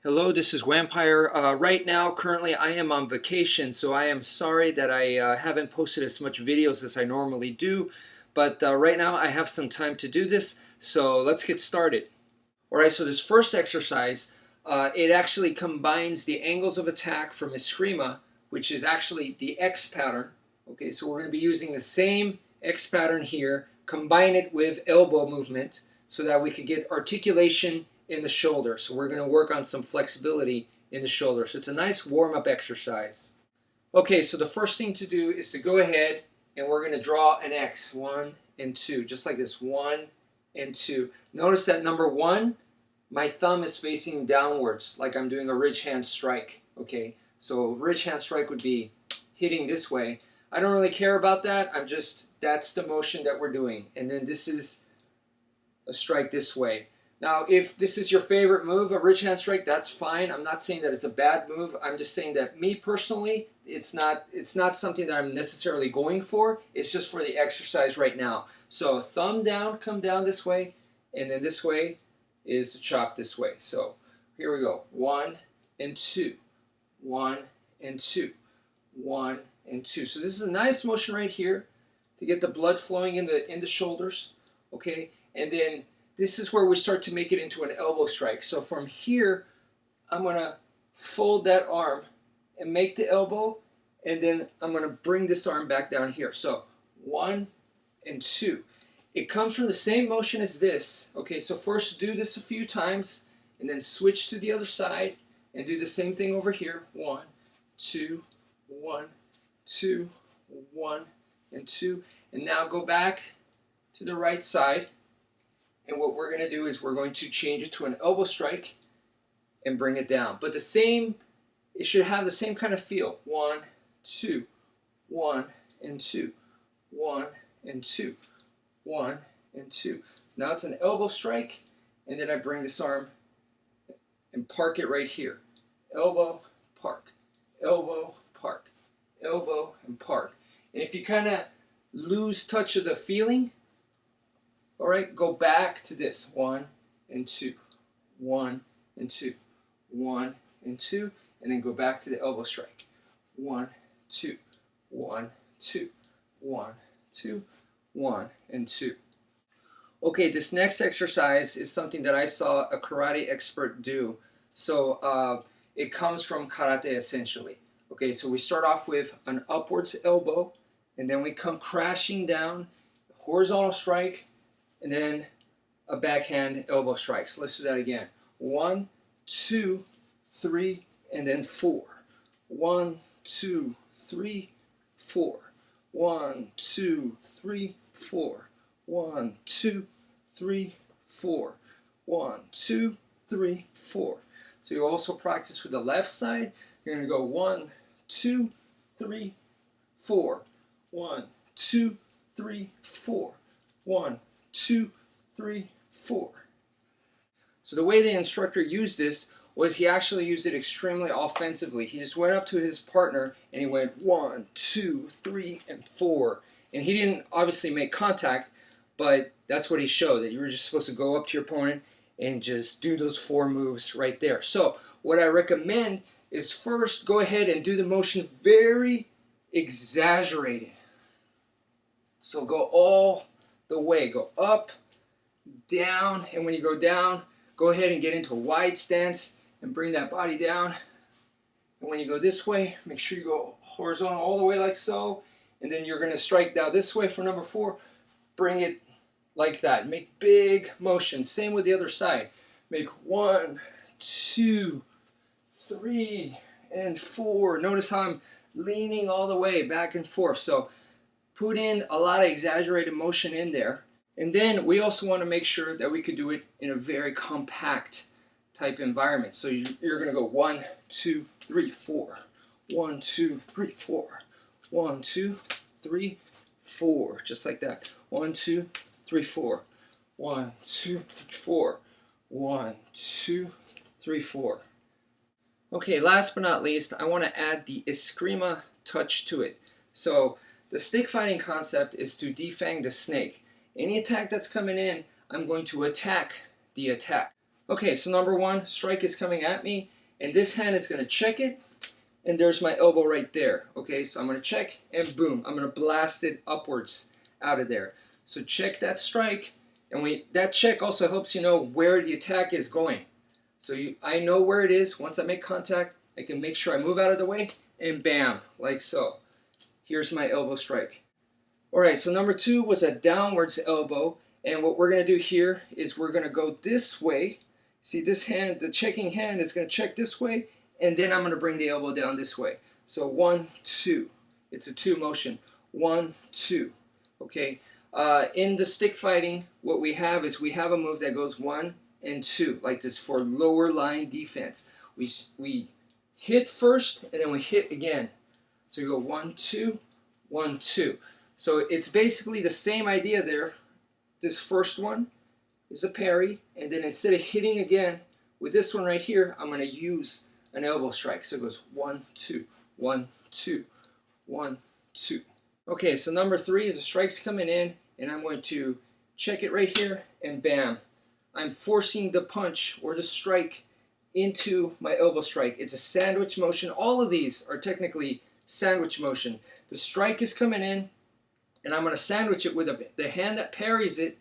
Hello, this is wmpyr. Right now, currently, I am on vacation, so I am sorry that I haven't posted as much videos as I normally do. But right now, I have some time to do this, so let's get started. All right, so this first exercise, it actually combines the angles of attack from Eskrima, which is actually the X pattern. Okay, so we're going to be using the same X pattern here, combine it with elbow movement so that we could get articulation in the shoulder. So we're going to work on some flexibility in the shoulder. So it's a nice warm-up exercise. Okay, so the first thing to do is to go ahead and we're going to draw an X, 1 and 2, just like this, 1 and 2. Notice that number 1, my thumb is facing downwards, like I'm doing a ridge hand strike. Okay, so ridge hand strike would be hitting this way. I don't really care about that. That's the motion that we're doing. And then this is a strike this way. Now, if this is your favorite move, a ridge hand strike, that's fine. I'm not saying that it's a bad move. I'm just saying that me personally, it's not something that I'm necessarily going for. It's just for the exercise right now. So thumb down, come down this way, and then this way is to chop this way. So here we go. 1 and 2, 1 and 2, 1 and 2. So this is a nice motion right here to get the blood flowing in the shoulders. Okay, and then this is where we start to make it into an elbow strike. So from here, I'm going to fold that arm and make the elbow, and then I'm going to bring this arm back down here. So 1 and 2. It comes from the same motion as this. Okay, so first do this a few times, and then switch to the other side, and do the same thing over here. 1, 2, 1, 2, 1, and 2. And now go back to the right side. And what we're going to do is we're going to change it to an elbow strike and bring it down. But it should have the same kind of feel. 1, 2, 1 and 2, 1 and 2, 1 and 2. So now it's an elbow strike, and then I bring this arm and park it right here. Elbow, park, elbow, park, elbow, and park. And if you kind of lose touch of the feeling, all right, go back to this. 1 and 2, 1 and 2, 1 and 2, and then go back to the elbow strike. 1, 2, 1, 2, 1, 2, 1, and 2. Okay, this next exercise is something that I saw a karate expert do. So it comes from karate essentially. Okay, so we start off with an upwards elbow, and then we come crashing down, horizontal strike, and then a backhand elbow strike. So let's do that again. 1, 2, 3, and then 4. 1, 2, 3, 4. 1, 2, 3, 4. 1, 2, 3, 4. 1, 2, 3, 4. So you also practice with the left side. You're going to go 1, 2, 3, 4. 1, 2, 3, 4. 1, 2, 3, 4. So the way the instructor used this was he actually used it extremely offensively. He just went up to his partner and he went 1, 2, 3, and 4. And he didn't obviously make contact, but that's what he showed, that you were just supposed to go up to your opponent and just do those 4 moves right there. So what I recommend is first go ahead and do the motion very exaggerated. So go all the way, go up, down, and when you go down, go ahead and get into a wide stance and bring that body down. And when you go this way, make sure you go horizontal all the way like so, and then you're going to strike down this way for number 4. Bring it like that. Make big motions. Same with the other side. Make 1, 2, 3, and 4. Notice how I'm leaning all the way back and forth. So put in a lot of exaggerated motion in there. And then we also want to make sure that we could do it in a very compact type environment. So you're going to go 1, 2, 3, 4. 1, 2, 3, 4. 1, 2, 3, 4. Just like that. 1, 2, 3, 4. 1, 2, 3, 4. 1, 2, 3, 4. Okay, last but not least, I want to add the Eskrima touch to it. So the stick fighting concept is to defang the snake. Any attack that's coming in, I'm going to attack the attack. Okay, so number one, strike is coming at me, and this hand is going to check it, and there's my elbow right there. Okay, so I'm going to check, and boom, I'm going to blast it upwards out of there. So check that strike, and that check also helps you know where the attack is going. So I know where it is. Once I make contact, I can make sure I move out of the way, and bam, like so. Here's my elbow strike. All right, so number two was a downwards elbow, and what we're going to do here is we're going to go this way. See, this hand, the checking hand is going to check this way, and then I'm going to bring the elbow down this way. So 1, 2. It's a 2 motion. 1, 2. Okay. In the stick fighting, what we have is we have a move that goes 1 and 2, like this for lower line defense. We hit first, and then we hit again. So you go 1, 2, 1, 2. So it's basically the same idea there. This first one is a parry, and then instead of hitting again with this one right here, I'm going to use an elbow strike. So it goes 1, 2, 1, 2, 1, 2. Okay, so number three is the strike's coming in, and I'm going to check it right here, and bam. I'm forcing the punch or the strike into my elbow strike. It's a sandwich motion. All of these are technically sandwich motion. The strike is coming in, and I'm going to sandwich it with the hand that parries it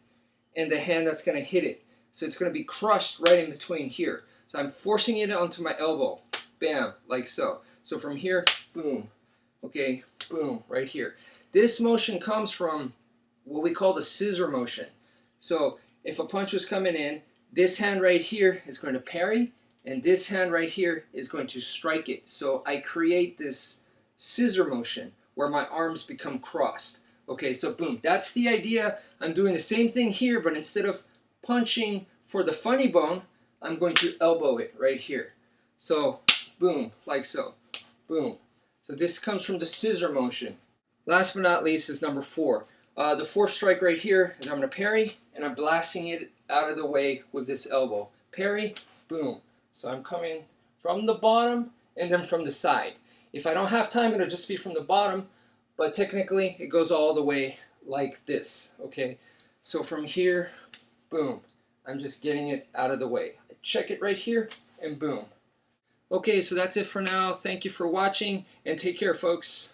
and the hand that's going to hit it. So it's going to be crushed right in between here. So I'm forcing it onto my elbow. Bam, like so. So from here, boom. Okay, boom, right here. This motion comes from what we call the scissor motion. So if a punch was coming in, this hand right here is going to parry, and this hand right here is going to strike it. So I create this scissor motion where my arms become crossed. Okay, so boom, that's the idea. I'm doing the same thing here, but instead of punching for the funny bone, I'm going to elbow it right here. So boom, like so, boom. So this comes from the scissor motion. Last but not least is number four. The fourth strike right here is I'm going to parry, and I'm blasting it out of the way with this elbow. Parry, boom. So I'm coming from the bottom and then from the side. If I don't have time, it'll just be from the bottom, but technically it goes all the way like this, okay? So from here, boom, I'm just getting it out of the way. I check it right here, and boom. Okay, so that's it for now. Thank you for watching, and take care, folks.